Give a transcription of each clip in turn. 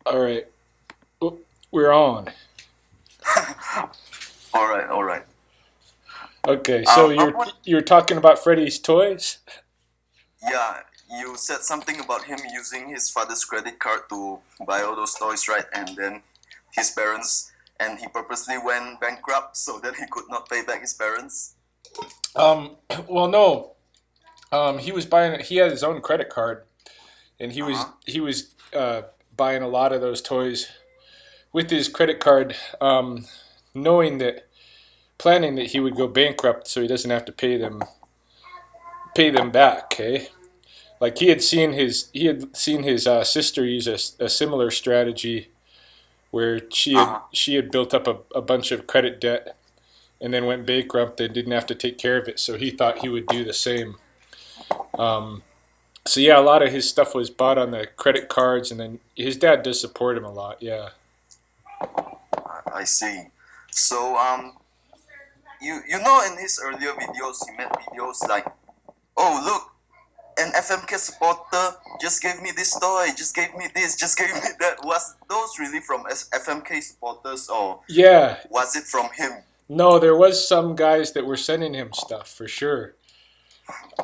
All right, we're on. All right, all right. Okay, so I you're want, you're talking about Freddie's toys? yeah, you said something about him using his father's credit card to buy all those toys, right? And then his parents, and he purposely went bankrupt so that he could not pay back his parents. Um, well, no. He was buying. He had his own credit card, and he Uh was huh. he was buying a lot of those toys with his credit card, knowing that, planning that he would go bankrupt, so he doesn't have to pay them back. Okay, like he had seen his sister use a similar strategy where she Uh had huh. she had built up a bunch of credit debt and then went bankrupt and didn't have to take care of it. So he thought he would do the same. Um, so yeah, a lot of his stuff was bought on the credit cards, and then his dad does support him a lot. Yeah, I see. So you know, in his earlier videos, he made videos like, "Oh, look, an FMK supporter just gave me this toy, just gave me this, just gave me that." Was those really from FMK supporters, or yeah. was it from him? No, there was some guys that were sending him stuff for sure.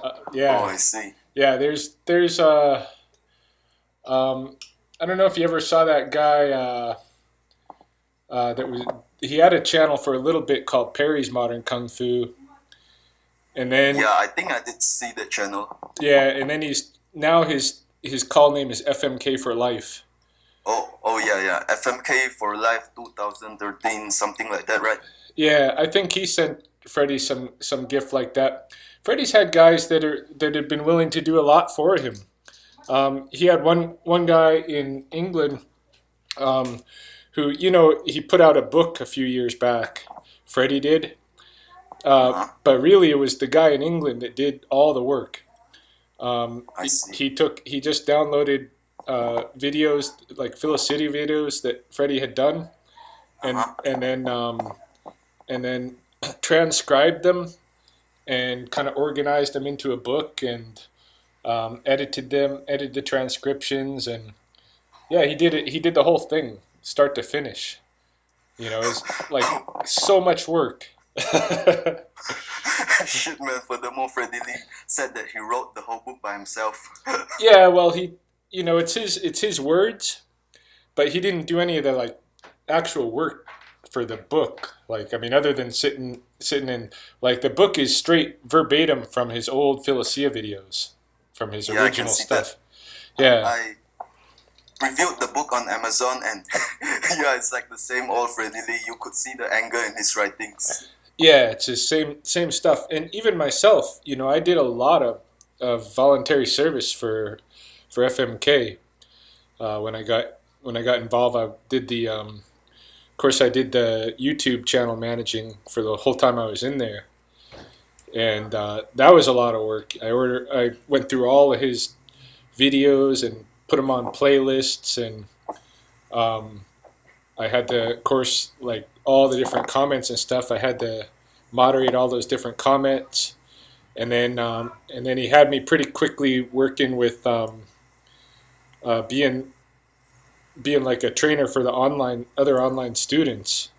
Oh, Yeah, I see. yeah. There's um, I don't know if you ever saw that guy. That was He had a channel for a little bit called Perry's Modern Kung Fu, and then Yeah, I think I did see the channel. yeah, and then his call name is FMK for life. Oh yeah, yeah. FMK for life 2013, something like that, right? Yeah, I think he sent Freddie some gift like that. Freddie's had guys that have been willing to do a lot for him. He had one guy in England, um, who, he put out a book a few years back. Freddie did, Uh-huh. but really it was the guy in England that did all the work. I see. He just downloaded videos, like City videos that Freddie had done, and Uh-huh. and then um, and then transcribed them and kind of organized them into a book and edited the transcriptions, and yeah, he did it. He did the whole thing, start to finish. It's like so much work. Shit, man. Furthermore, Freddie Lee said that he wrote the whole book by himself. Yeah, well, it's his words, but he didn't do any of the like actual work for the book. Like, I mean, other than sitting in, like, the book is straight verbatim from his old Philosia videos, from his Yeah, I can original see that. stuff. Yeah, I reviewed the book on Amazon, and yeah, it's like the same old Freddie Lee. You could see the anger in his writings. yeah, it's the same stuff. And even myself, I did a lot of voluntary service for FMK. When I got involved, I did of course, I did the YouTube channel managing for the whole time I was in there, and that was a lot of work. I went through all of his videos and put them on playlists, and um, I had to, of course, like all the different comments and stuff. I had to moderate all those different comments, and then he had me pretty quickly working with being like a trainer for the other online students,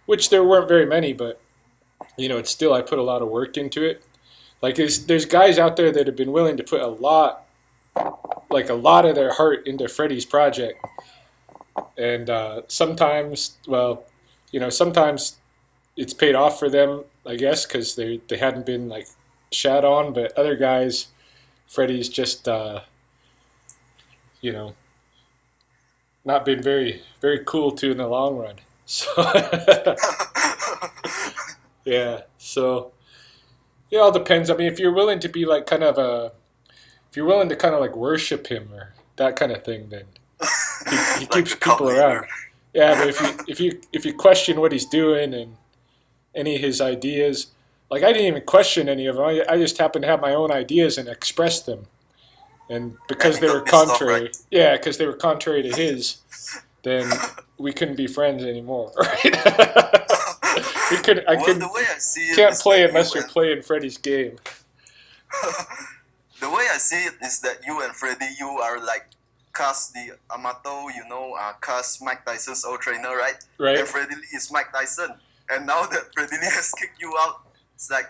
which there weren't very many, but it's still, I put a lot of work into it. Like, there's guys out there that have been willing to put a lot of their heart into Freddie's project, and sometimes, well, sometimes it's paid off for them, I guess, because they hadn't been like shat on, but other guys, Freddie's just you know not been very very cool to in the long run. So yeah, so it all depends. I mean, if you're willing to kind of like worship him or that kind of thing, then he Like keeps a cult people around. leader. Yeah, but if you question what he's doing and any of his ideas, like, I didn't even question any of them. I just happened to have my own ideas and express them. And And because he they were got pissed off, right? contrary, yeah, because they were contrary to his, then we couldn't be friends anymore, right? we could I Well, could the way I see it can't is play that you unless you're and playing Freddy's game. the way I see it is that you and Freddie, you are like cast the Amato, cast Mike Tyson's old trainer, right? Right. And Freddie Lee is Mike Tyson. And now that Freddie Lee has kicked you out, it's like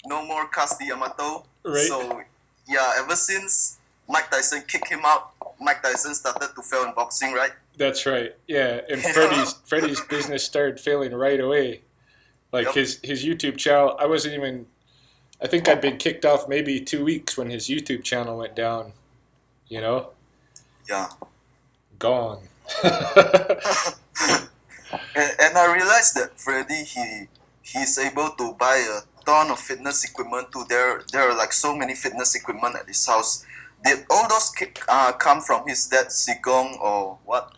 no more cast the Amato. Right. So yeah, ever since Mike Tyson kicked him out, Mike Tyson started to fail in boxing, right? That's right. Yeah, and Freddie's business started failing right away. Like Yep. his YouTube channel, I think I'd been kicked off maybe 2 weeks when his YouTube channel went down. You know, Yeah. gone. And I realized that Freddie, he's able to buy a ton of fitness equipment too. There are like so many fitness equipment at his house. Did all those come from his dad Sigong or what?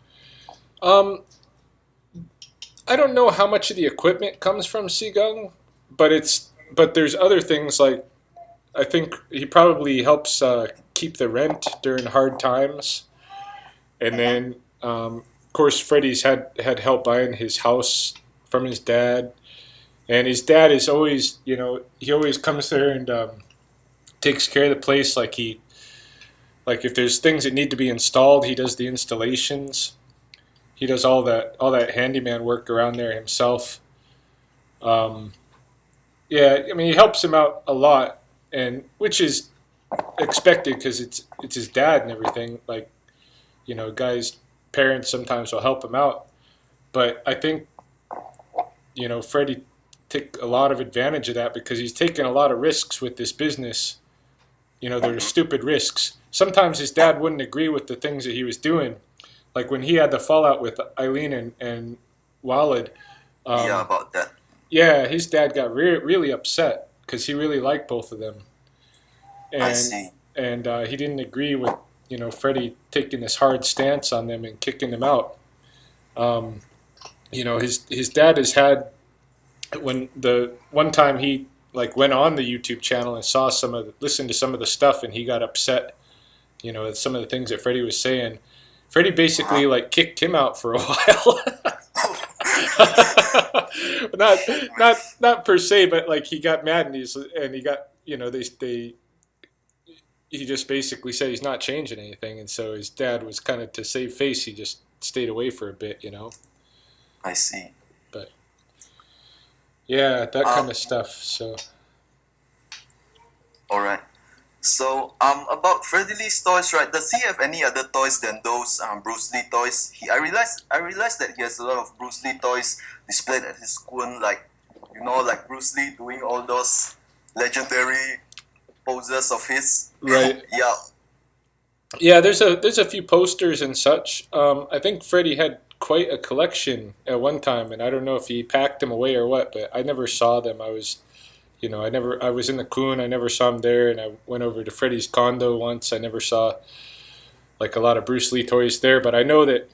Um, I don't know how much of the equipment comes from Sigung, but there's other things like I think he probably helps keep the rent during hard times, and then of course Freddie's had help buying his house from his dad, and his dad is always he always comes there and takes care of the place like if there's things that need to be installed, he does the installations. He does all that handyman work around there himself. Yeah, I mean he helps him out a lot, and which is expected because it's his dad and everything. Like guys' parents sometimes will help him out, but I think Freddie took a lot of advantage of that because he's taken a lot of risks with this business. They're stupid risks. Sometimes his dad wouldn't agree with the things that he was doing. Like when he had the fallout with Eileen and Walid. Yeah, about that. Yeah, his dad got really upset because he really liked both of them. I see. And he didn't agree with Freddie taking this hard stance on them and kicking them out. His dad has had when the one time he like went on the YouTube channel and listened to some of the stuff and he got upset. Some of the things that Freddie was saying. Freddie basically like kicked him out for a while. not per se, but like he got mad and he got he just basically said he's not changing anything, and so his dad was kind of to save face. He just stayed away for a bit, I see. But yeah, that kind of stuff. So All right. So about Freddie Lee's toys, right? Does he have any other toys than those Bruce Lee toys? I realized that he has a lot of Bruce Lee toys displayed at his school, like like Bruce Lee doing all those legendary poses of his. right. Yeah. Yeah, there's a few posters and such. I think Freddie had quite a collection at one time, and I don't know if he packed them away or what, but I never saw them. I was in the Kun, I never saw him there, and I went over to Freddie's condo once. I never saw like a lot of Bruce Lee toys there, but I know that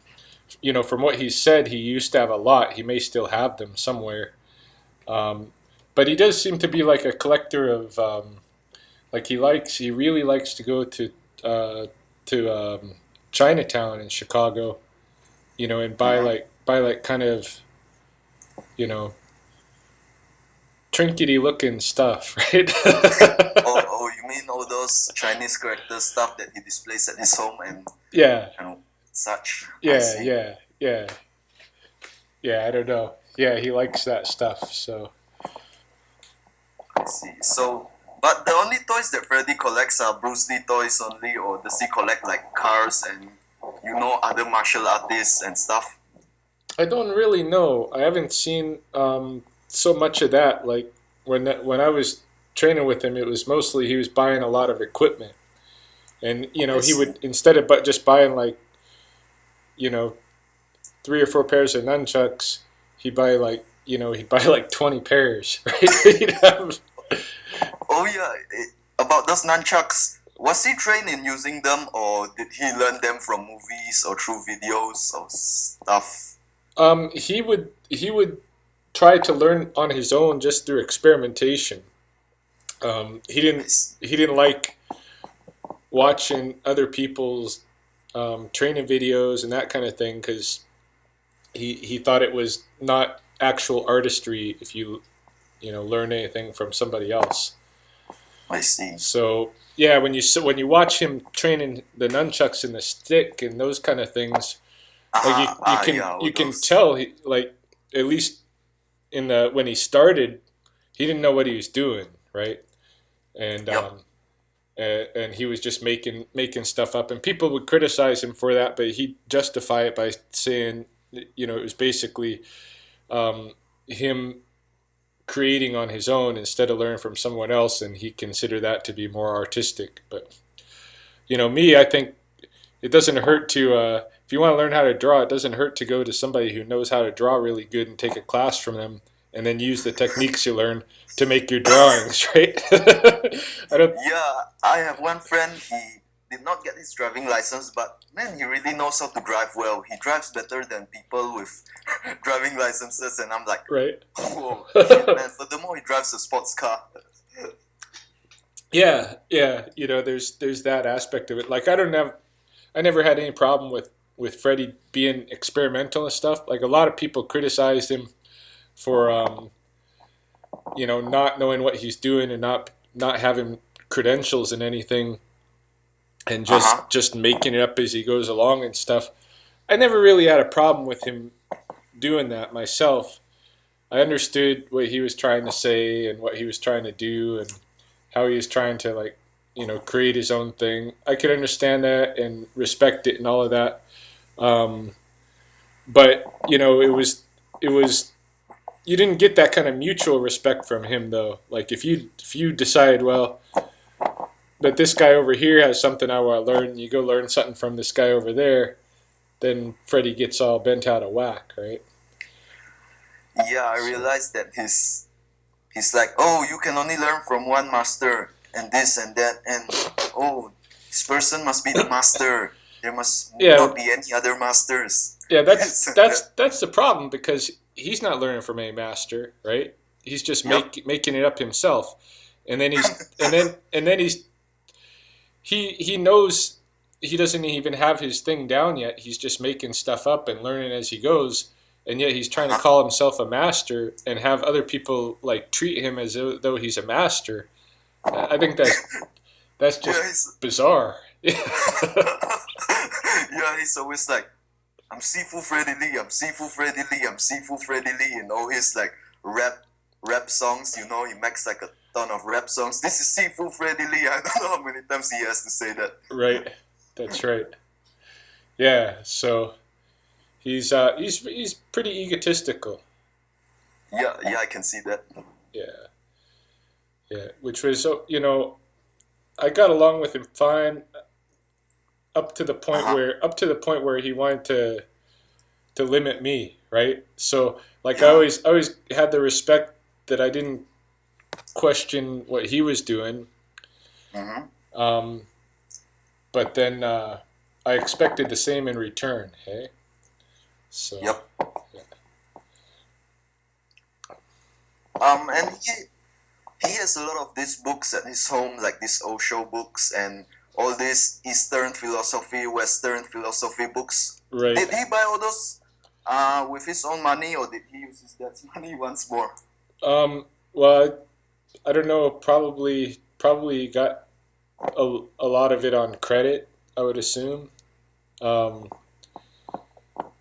from what he said, he used to have a lot. He may still have them somewhere, but he does seem to be like a collector of like he really likes to go to Chinatown in Chicago, and buy like kind of trinkety looking stuff, right? Oh, you mean all those Chinese character stuff that he displays at his home and Yeah, such? I yeah, see. yeah. I don't know. Yeah, he likes that stuff. So I see. So, but the only toys that Freddy collects are Bruce Lee toys only, or does he collect like cars and other martial artists and stuff? I don't really know. I haven't seen so much of that. Like when I was training with him, it was mostly he was buying a lot of equipment, and I he see. would instead of just buying like you know 3 or 4 pairs of nunchucks, he'd buy like 20 pairs, right? He'd have, Oh yeah, about those nunchucks. Was he trained in using them, or did he learn them from movies or through videos or stuff? he would try to learn on his own just through experimentation. He I didn't see. he didn't like watching other people's training videos and that kind of thing because he thought it was not actual artistry if you learn anything from somebody else. I see. So yeah, when you watch him training the nunchucks and the stick and those kind of things, like Yeah, all you can those. tell like at least in the when he started, he didn't know what he was doing, right? And Yep. and he was just making stuff up, and people would criticize him for that, but he'd justify it by saying, you know, it was basically him creating on his own instead of learning from someone else, and he considered that to be more artistic. But you know, me, I think it doesn't hurt to if you want to learn how to draw, it doesn't hurt to go to somebody who knows how to draw really good and take a class from them, and then use the techniques you learn to make your drawings, right? I don't. Yeah, I have one friend. He did not get his driving license, but man, he really knows how to drive well. He drives better than people with driving licenses, and I'm like, Right. whoa, shit, man. Furthermore, he drives a sports car. Yeah, yeah. You know, there's that aspect of it. Like I never had any problem with Freddie being experimental and stuff. Like a lot of people criticized him for you know, not knowing what he's doing and not having credentials in anything and Uh huh. just making it up as he goes along and stuff. I never really had a problem with him doing that myself. I understood what he was trying to say and what he was trying to do and how he was trying to, like, you know, create his own thing. I could understand that and respect it and all of that. Um, but you know, it was you didn't get that kind of mutual respect from him though. Like if you decide, well, that this guy over here has something I want to learn, you go learn something from this guy over there, then Freddie gets all bent out of whack, right? Yeah, I So realized that he's like, oh, you can only learn from one master, and this and that, and oh, this person must be the master. There must yeah, not be any other masters. yeah, This and that. that's the problem because he's not learning from a master, right? He's just Yep. making it up himself, and then he's he knows he doesn't even have his thing down yet. He's just making stuff up and learning as he goes, and yet he's trying to Uh-huh. call himself a master and have other people like treat him as though he's a master. I think that's Yeah, just he's bizarre. yeah, he's always like, I'm Seafood Freddie Lee, I'm Seafood Freddie Lee, I'm Seafood Freddie Lee, and all his like rap songs, you know, he makes like a ton of rap songs. This is Seafood Freddie Lee. I don't know how many times he has to say that. Right, that's right. Yeah, so he's pretty egotistical. Yeah, yeah, I can see that. Yeah, yeah. Which was you know, I got along with him fine Uh-huh. up to the point where he wanted to limit me, right? So like Yeah. I always had the respect that I didn't question what he was doing, Mm-hmm. um, but then I expected the same in return. Hey, so Yep. yeah. And he has a lot of these books at his home, like these Osho books and all these Eastern philosophy, Western philosophy books. Right. Did he buy all those with his own money, or did he use his dad's money once more? Well, I don't know. Probably got a lot of it on credit. I would assume. Um,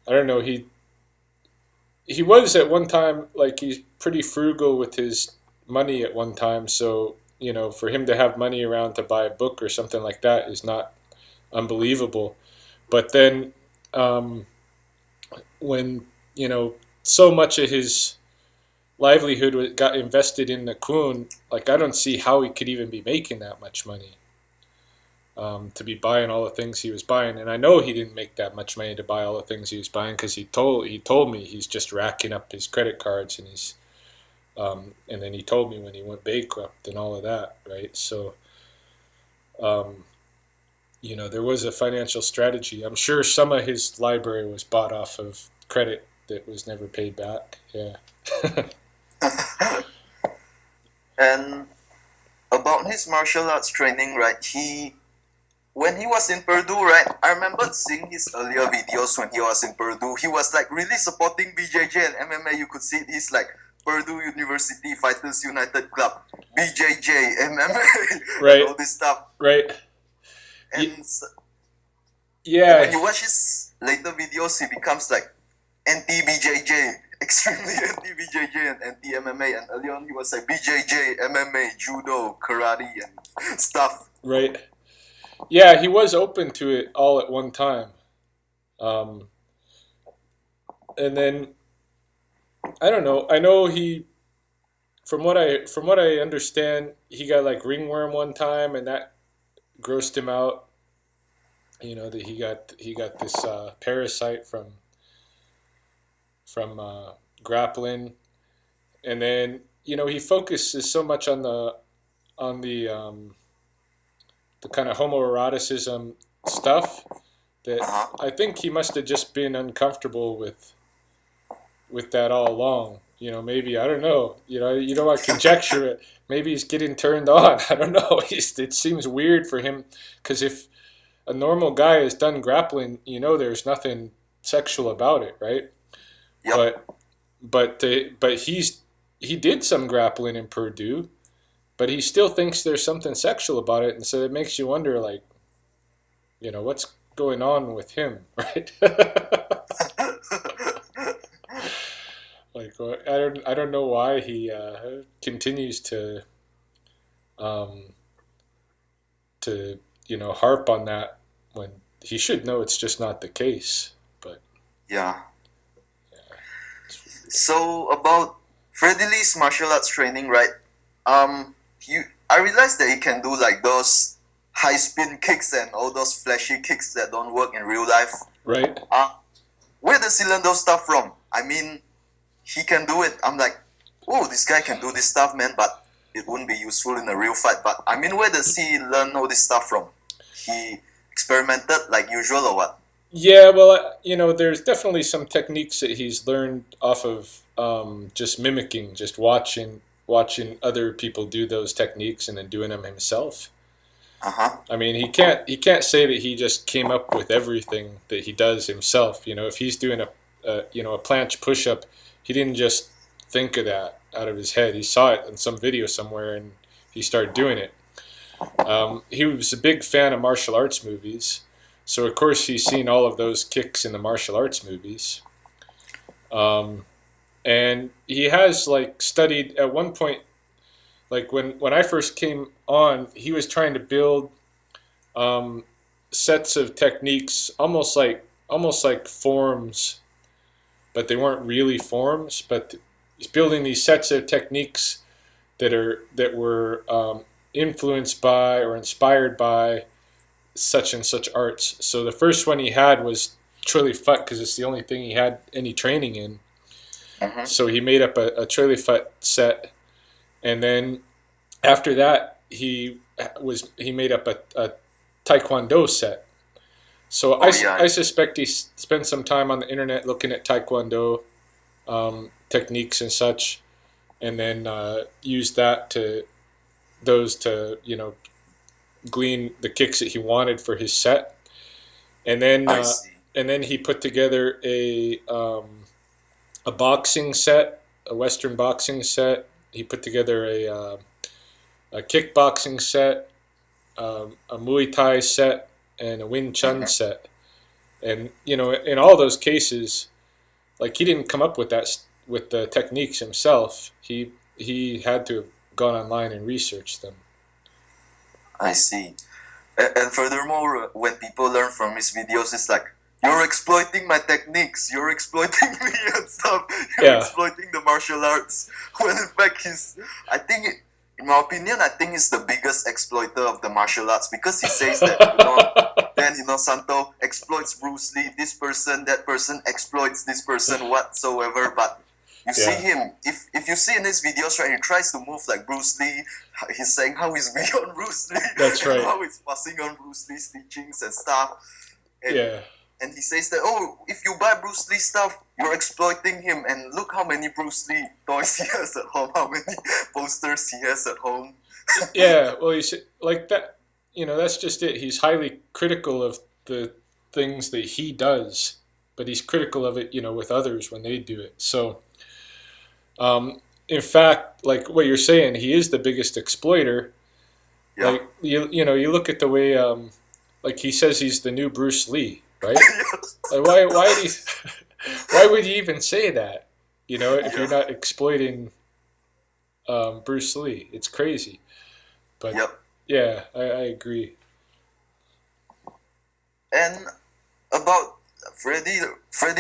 I don't know. He was at one time like he's pretty frugal with his money at one time. So you know, for him to have money around to buy a book or something like that is not unbelievable. But then um, when you know so much of his livelihood got invested in the Kun, like I don't see how he could even be making that much money to be buying all the things he was buying. And I know he didn't make that much money to buy all the things he was buying because he told me he's just racking up his credit cards and he's and then he told me when he went bankrupt and all of that, right? So um, you know there was a financial strategy. I'm sure some of his library was bought off of credit that was never paid back. Yeah. And about his martial arts training, right? When he was in Purdue, right? I remember seeing his earlier videos when he was in Purdue. He was like really supporting BJJ and MMA. You could see he's like Purdue University Fighters United Club, BJJ, MMA, and Right. all this stuff. Right. And, Y- and when yeah. you watch his later videos, he becomes like anti BJJ, extremely anti BJJ and anti MMA. And early on, he was like BJJ, MMA, judo, karate, and stuff. Right. Yeah. He was open to it all at one time. Um, and then I don't know. I know he from what I understand, he got like ringworm one time, and that grossed him out. You know that he got this parasite from grappling, and then he focuses so much on the kind of homoeroticism stuff that Uh huh. I think he must have just been uncomfortable with that all along. Maybe I don't know. You don't want to conjecture it. Maybe he's getting turned on. I don't know. It seems weird for him because if a normal guy has done grappling, there's nothing sexual about it, right? Yep. But he did some grappling in Purdue, but he still thinks there's something sexual about it, and so it makes you wonder, like, what's going on with him, right? Like, I don't know why he continues um, to harp on that when he should know it's just not the case. But Yeah. it's weird. So about Freddie Lee's martial arts training, right? I realized that he can do like those high spin kicks and all those flashy kicks that don't work in real life. Right? Uh, where does he learn those stuff from? I mean, he can do it. I'm like, oh, this guy can do this stuff, man, but it wouldn't be useful in a real fight. But I mean, where does he learn all this stuff from? He experimented like usual or what? Yeah, well, there's definitely some techniques that he's learned off of just mimicking, just watching other people do those techniques and then doing them himself. Uh huh. I mean, he can't say that he just came up with everything that he does himself. If he's doing a planche push up, he didn't just think of that out of his head. He saw it in some video somewhere and he started doing it. He was a big fan of martial arts movies, so of course he's seen all of those kicks in the martial arts movies. Um, and he has like studied at one point, like when I first came on, he was trying to build um, sets of techniques, almost like forms, but they weren't really forms. But he's building these sets of techniques that were influenced by or inspired by such and such arts. So the first one he had was Trilly Fut because it's the only thing he had any training in. Mm-hmm. So he made up a Trilly Fut set, and then after that he made up a Taekwondo set. So I, Oh yeah. I suspect he spent some time on the internet looking at Taekwondo techniques and such, and then used those to glean the kicks that he wanted for his set, and then I see. he put together a boxing set, a Western boxing set. He put together a kickboxing set, a Muay Thai set, and a Wing Chun Mm-hmm. set. And in all those cases, like he didn't come up with with the techniques himself. He had to have gone online and researched them. I see. And furthermore, when people learn from his videos, it's like, you're exploiting my techniques, you're exploiting me and stuff, you're Yeah, exploiting the martial arts. When in fact, in my opinion, I think he's the biggest exploiter of the martial arts because he says that, then, Santo exploits Bruce Lee, this person, that person exploits this person whatsoever. But you see yeah, him, if you see in his videos, right, he tries to move like Bruce Lee. He's saying how he's beyond Bruce Lee that's and right. how he's passing on Bruce Lee's teachings and stuff. And Yeah, and he says that, oh, if you buy Bruce Lee stuff, you're exploiting him. And look how many Bruce Lee toys he has at home, how many posters he has at home. yeah. Well, you should, like that. That's just it. He's highly critical of the things that he does, but he's critical of it, with others when they do it. So, um, in fact, like what you're saying, he is the biggest exploiter. Yeah. Like you look at the way like he says he's the new Bruce Lee, right? Like why do you, why would you even say that? If you're Yeah. not exploiting Bruce Lee, it's crazy. But Yep. yeah, I agree. And about Freddie,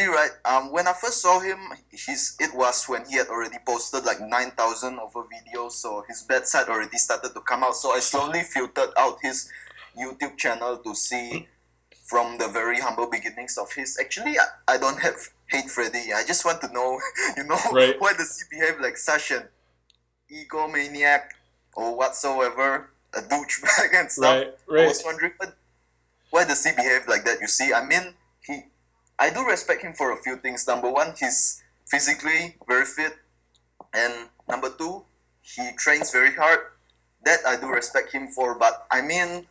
right? When I first saw him, it was when he had already posted like 9,000 over videos, so his bad side already started to come out. So I slowly filtered out his YouTube channel to see from the very humble beginnings of his. Actually, I don't have hate Freddie. I just want to know, Right, why does he behave like such an egomaniac or whatsoever, a douchebag and stuff. right, I right. was wondering, why does he behave like that? You see, I mean, I do respect him for a few things. Number one, he's physically very fit, and number two, he trains very hard. That I do respect him for. But I mean,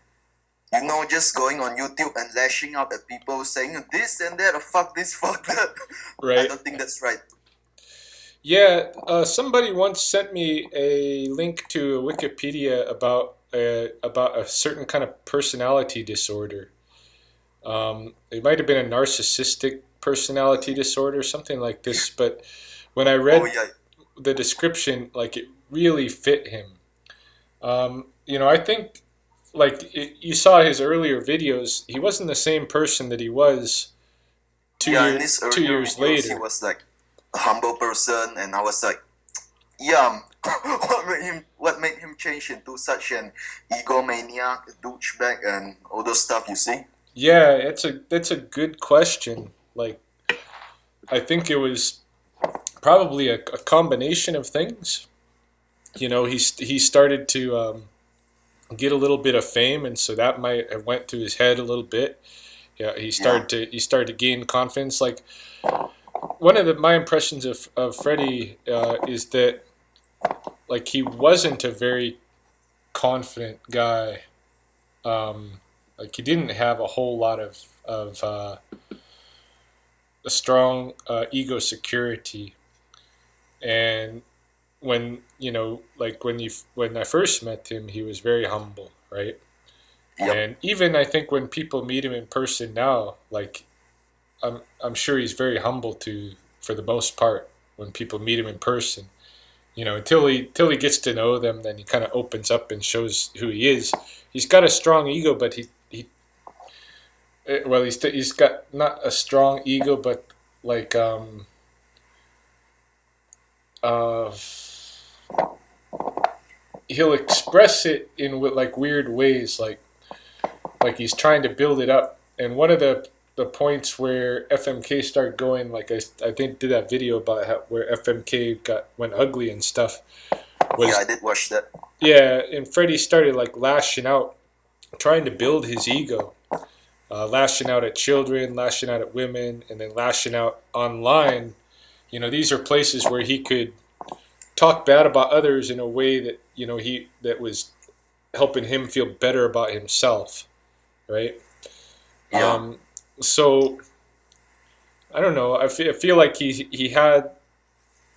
just going on YouTube and lashing out at people saying this and that, or fuck this, fuck that. I Right. don't think that's right. Yeah, somebody once sent me a link to a Wikipedia about a certain kind of personality disorder. It might have been a narcissistic personality disorder, something like this. But when I Oh read yeah, the description, like it really fit him. I think like you saw his earlier videos, he wasn't the same person that he was yeah. In his two earlier years videos, he later. was like a humble person, and I was like, yeah, what made him change into such an egomaniac, douchebag, and all those stuff? You see? Yeah, that's a good question. Like I think it was probably a combination of things. He started to get a little bit of fame, and so that might have went through his head a little bit. Yeah, Yeah, he started to gain confidence. Like one of my impressions of Freddie is that like he wasn't a very confident guy. Like he didn't have a whole lot of a strong ego security. And like when I first met him, he was very humble, right? yep, And even I think when people meet him in person now, like I'm sure he's very humble to for the most part when people meet him in person. Until he gets to know them, then he kind of opens up and shows who he is. He's got a strong ego, but well, he's got not a strong ego, but like uh, he'll express it in like weird ways, like he's trying to build it up. And one of the points where FMK started going, like I think did that video about where FMK went ugly and stuff yeah. was I did watch that. yeah, and Freddie started like lashing out, trying to build his ego, lashing out at children, lashing out at women, and then lashing out online. These are places where he could talk bad about others in a way that he that was helping him feel better about himself, right? Yeah, Um, so I don't know. I feel like he had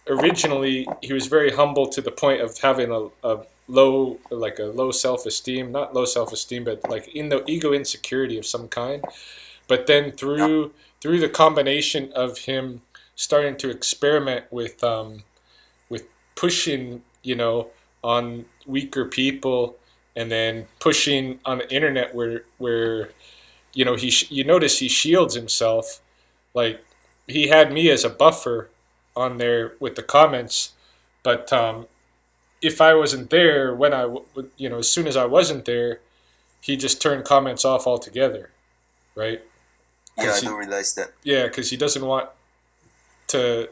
originally he was very humble to the point of having a low self esteem, not low self esteem, but like in the ego insecurity of some kind. But then yeah, through the combination of him starting to experiment with pushing on weaker people, and then pushing on the internet where you notice he shields himself. Like he had me as a buffer on there with the comments, but if I wasn't there when as soon as I wasn't there, he just turned comments off altogether, right? yeah. I Because do realize that. he doesn't want to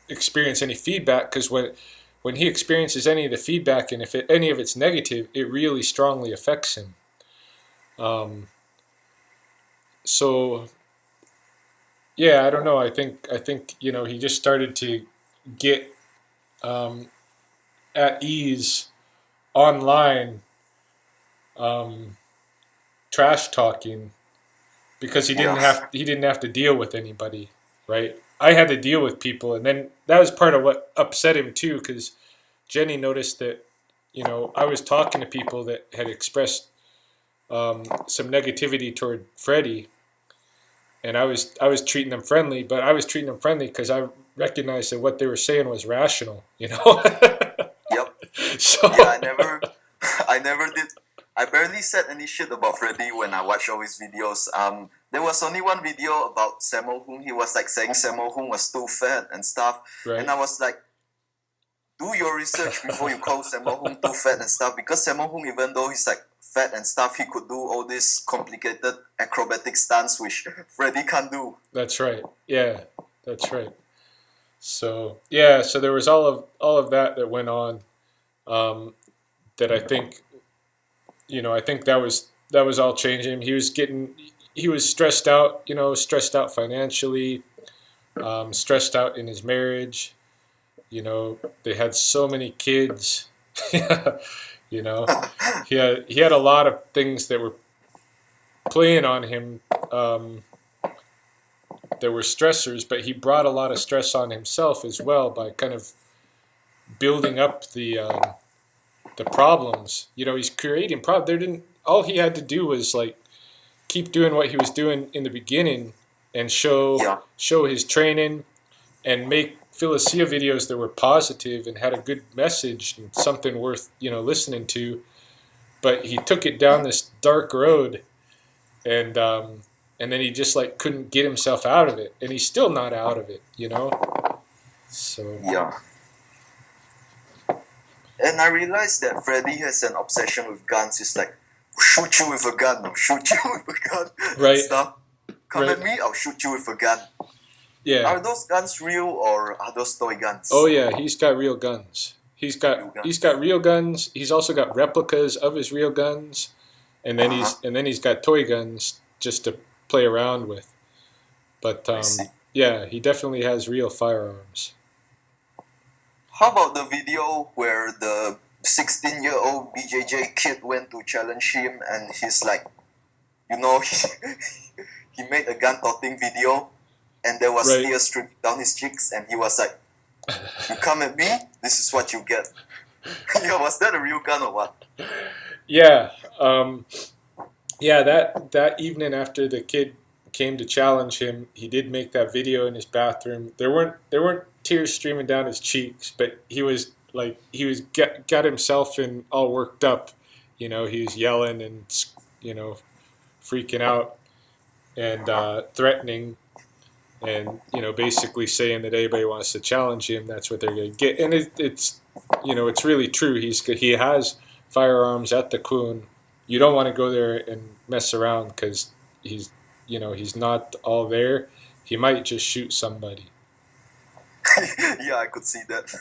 experience any feedback. Because when he experiences any of the feedback, and if any of it's negative, it really strongly affects him. Um, so yeah, I don't know. I think he just started to get um, at ease online, um, trash talking because Yeah, he didn't have to deal with anybody, right? I had to deal with people, and then that was part of what upset him too, because Jenny noticed that I was talking to people that had expressed some negativity toward Freddie, and I was treating them friendly, but I was treating them friendly because I recognized that what they were saying was rational. Yep. Yeah, So I never did. I barely said any shit about Freddy when I watched all his videos. There was only one video about Sammo Hung. He was like saying Sammo Hung was too fat and stuff, right, and I was like, do your research before you call Sammo Hung too fat and stuff. Because Sammo Hung, even though he's like fat and stuff, he could do all this complicated acrobatic stunts which Freddy can't do. that's right. Yeah, that's right. So yeah, so there was all of that went on. That I think that was all changing. He was stressed out, stressed out financially, stressed out in his marriage. They had so many kids. you know, he had a lot of things that were playing on him, that were stressors, but he brought a lot of stress on himself as well by kind of building up the problems. He's creating problems. There didn't. All he had to do was like keep doing what he was doing in the beginning, and show Yeah, show his training, and make Philosia videos that were positive and had a good message and something worth listening to. But he took it down this dark road, and then he just like couldn't get himself out of it, and he's still not out of it. So yeah. And I realized that Freddy has an obsession with guns. It's like, shoot you with a gun, I'll shoot you with a gun, and right, stuff. Come right, at me, I'll shoot you with a gun. yeah. Are those guns real or are those toy Oh guns? yeah, he's got real guns. He's got Real he's guns. got real guns. He's also got replicas of his real guns, and then Uh huh. he's got toy guns just to play around with. But I see. yeah, he definitely has real firearms. How about the video where the 16-year-old BJJ kid went to challenge him and he's like, you know, he made a gun toting video and there was Right. tears streaming down his cheeks and he was like, you come at me, this is what you get. Yeah, was that a real gun or what? Yeah. Yeah. That evening after the kid came to challenge him, he did make that video in his bathroom. There weren't tears streaming down his cheeks, but he was got himself in all worked up. He was yelling and you know freaking out, and threatening, and basically saying that anybody wants to challenge him, that's what they're going to get. And it's really true. He has firearms at the Kun. You don't want to go there and mess around because he's not all there. He might just shoot somebody. Yeah, I could see that.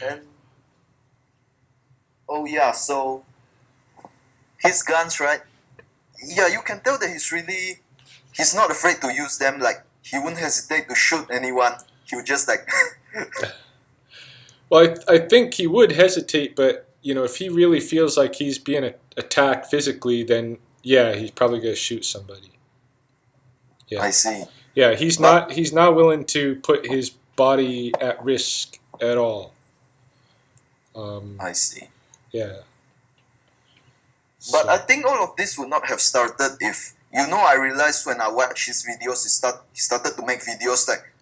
And oh yeah, so his guns, right? Yeah, you can tell that he's not afraid to use them. Like he wouldn't hesitate to shoot anyone. He would just like Well, I think he would hesitate, but if he really feels like he's being attacked physically, then yeah, he's probably going to shoot somebody. Yeah. I see. Yeah, he's But not willing to put his body at risk at all. I see. Yeah. But I So think all of this would not have started if I realized when I watched his videos he started to make videos like,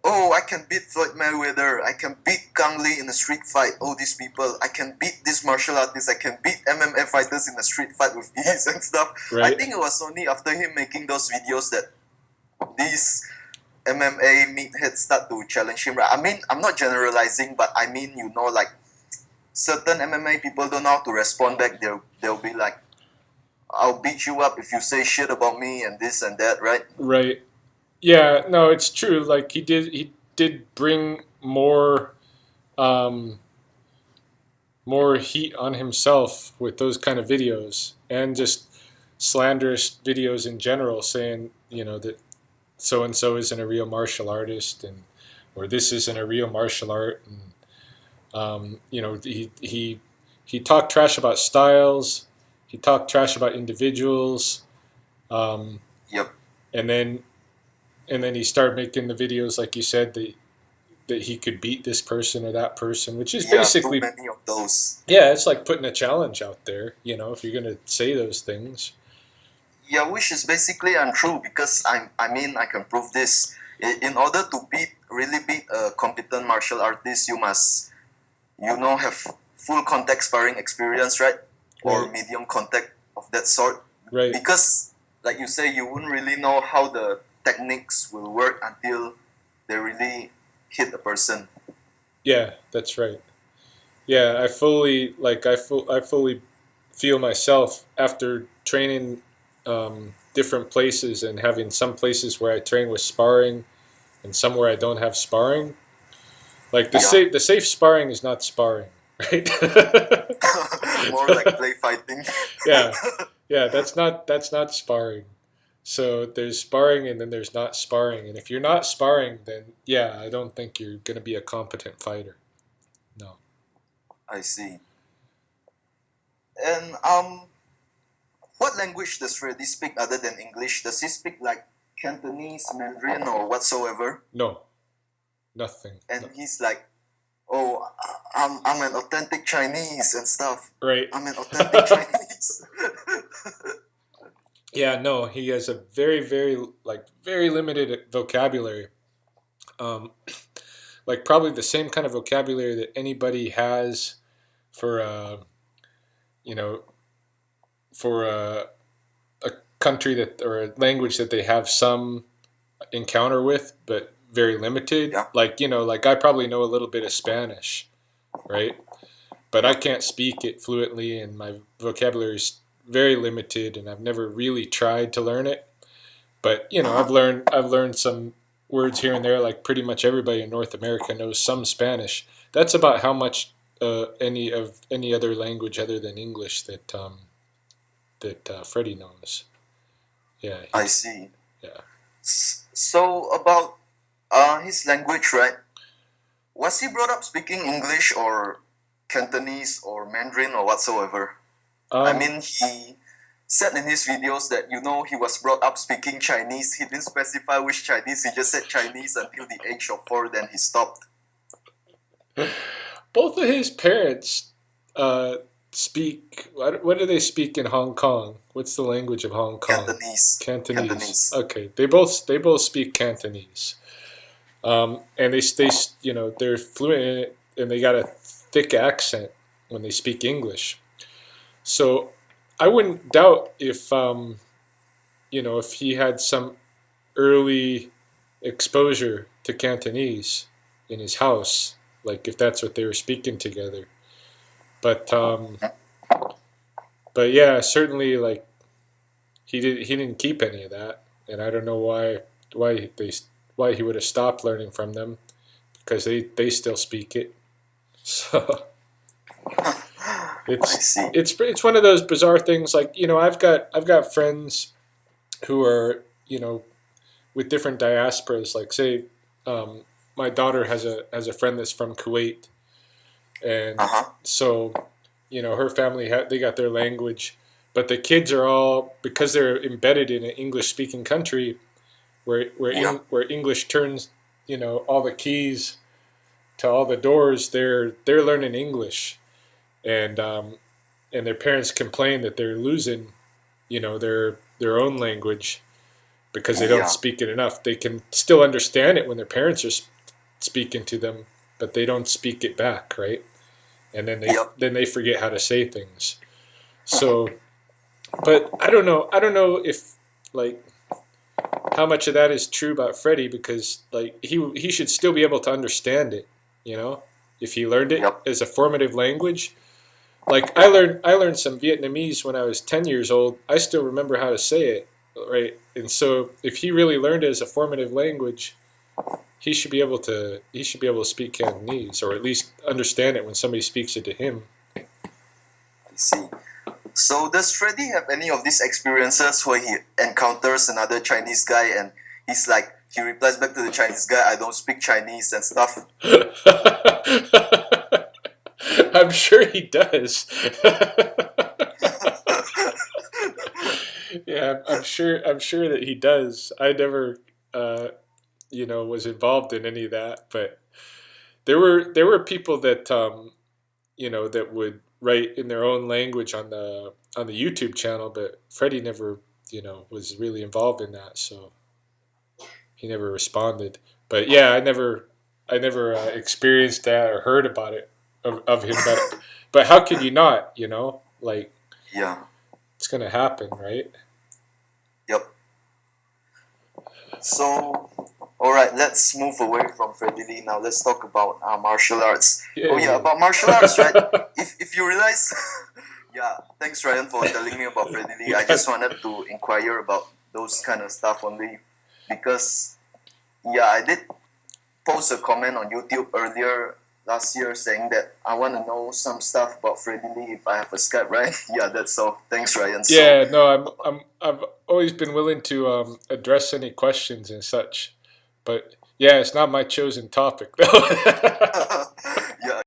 oh, I can beat Floyd Mayweather, I can beat Kang Lee in a street fight, all these people, I can beat this martial artist, I can beat MMA fighters in a street fight with ease and stuff. I right, think it was only after him making those videos that these MMA meatheads start to challenge him. Right? I mean, I'm not generalizing, but I mean, like certain MMA people don't know how to respond back. They'll be like, I'll beat you up if you say shit about me and this and that, right? right. Yeah, no, it's true. Like he did bring um, more heat on himself with those kind of videos, and just slanderous videos in general, saying that so and so isn't a real martial artist, and or this isn't a real martial art, and he talked trash about styles, he talked trash about individuals, um, Yep. and then he started making the videos like you said that he could beat this person or that person, which is Yeah, too basically, many of those. yeah, it's like putting a challenge out there. If you're gonna say those things. Yeah, which is basically untrue because I mean I can prove this. In order to really beat a competent martial artist, you must have full contact sparring experience, right? Or Right, medium contact of that sort. right. Because, like you say, you wouldn't really know how the techniques will work until they really hit the person. Yeah, that's right. Yeah, I fully feel myself after training different places and having some places where I train with sparring and some where I don't have sparring. Like Yeah, the safe sparring is not sparring, right? more like play fighting. Yeah, yeah, that's not sparring. So there's sparring and then there's not sparring, and if you're not sparring, then yeah, I don't think you're gonna be a competent fighter. No. I see. And what language does Freddy speak other than English? Does he speak like Cantonese, Mandarin, or whatsoever? No, nothing. And No. he's like, "Oh, I'm an authentic Chinese and stuff. Right. I'm an authentic Chinese." Yeah, no, he has a very limited vocabulary. Um, like probably the same kind of vocabulary that anybody has for you know for a country that or a language that they have some encounter with, but very limited. Yeah. Like I probably know a little bit of Spanish, right? But I can't speak it fluently, and my vocabulary is very limited, and I've never really tried to learn it. But Uh-huh. I've learned some words here and there. Like pretty much everybody in North America knows some Spanish. That's about how much any other language other than English that Freddie knows. Yeah, I see. yeah. So about his language, right? Was he brought up speaking English or Cantonese or Mandarin or whatsoever? I Um, mean, he said in his videos that he was brought up speaking Chinese. He didn't specify which Chinese. He just said Chinese until the age of 4. Then he stopped. both of his parents uh, speak. What do they speak in Hong Kong? What's the language of Hong Kong? Cantonese. Cantonese. Cantonese. Okay, they both speak Cantonese, and they're fluent in it, and they got a thick accent when they speak English. So I wouldn't doubt if he had some early exposure to Cantonese in his house, like if that's what they were speaking together. But but yeah, certainly like he didn't keep any of that, and I don't know why they why he would have stopped learning from them because they still speak it. So I see. it's one of those bizarre things. Like I've got friends who are with different diasporas. Like say, my daughter has a friend that's from Kuwait, and Uh huh. so her family they got their language, but the kids are all because they're embedded in an English speaking country Yeah. where English turns all the keys to all the doors. They're learning English, and and their parents complain that they're losing their own language because they don't Yeah. speak it enough. They can still understand it when their parents are speaking to them, but they don't speak it back, right? And Yep. then they forget how to say things. So, but I don't know. I don't know if like how much of that is true about Freddie because like he should still be able to understand it, if he learned it Yep. as a formative language. Like Yep. I learned some Vietnamese when I was 10 years old. I still remember how to say it, right? And so if he really learned it as a formative language, he should be able to speak Cantonese or at least understand it when somebody speaks it to him. I see. So does Freddy have any of these experiences where he encounters another Chinese guy and he replies back to the Chinese guy, "I don't speak Chinese" and stuff? I'm sure he does. Yeah, I'm sure. I'm sure that he does. I never, uh, was involved in any of that, but there were people that that would write in their own language on the YouTube channel, but Freddie never was really involved in that, so he never responded. But yeah, I never experienced that or heard about it of him. But how could you not? Like Yeah. it's gonna happen, right? Yep. So, all right, let's move away from Freddie Lee now. Let's talk about martial arts. Oh yeah, Yeah. about martial arts, right? If you realize, yeah, thanks Ryan for telling me about Freddie Lee. I just wanted to inquire about those kind of stuff only because yeah, I did post a comment on YouTube earlier last year saying that I want to know some stuff about Freddie Lee if I have a Skype, right? Yeah, that's all. Thanks, Ryan. So, Yeah, no, I've always been willing to address any questions and such, but yeah, it's not my chosen topic though.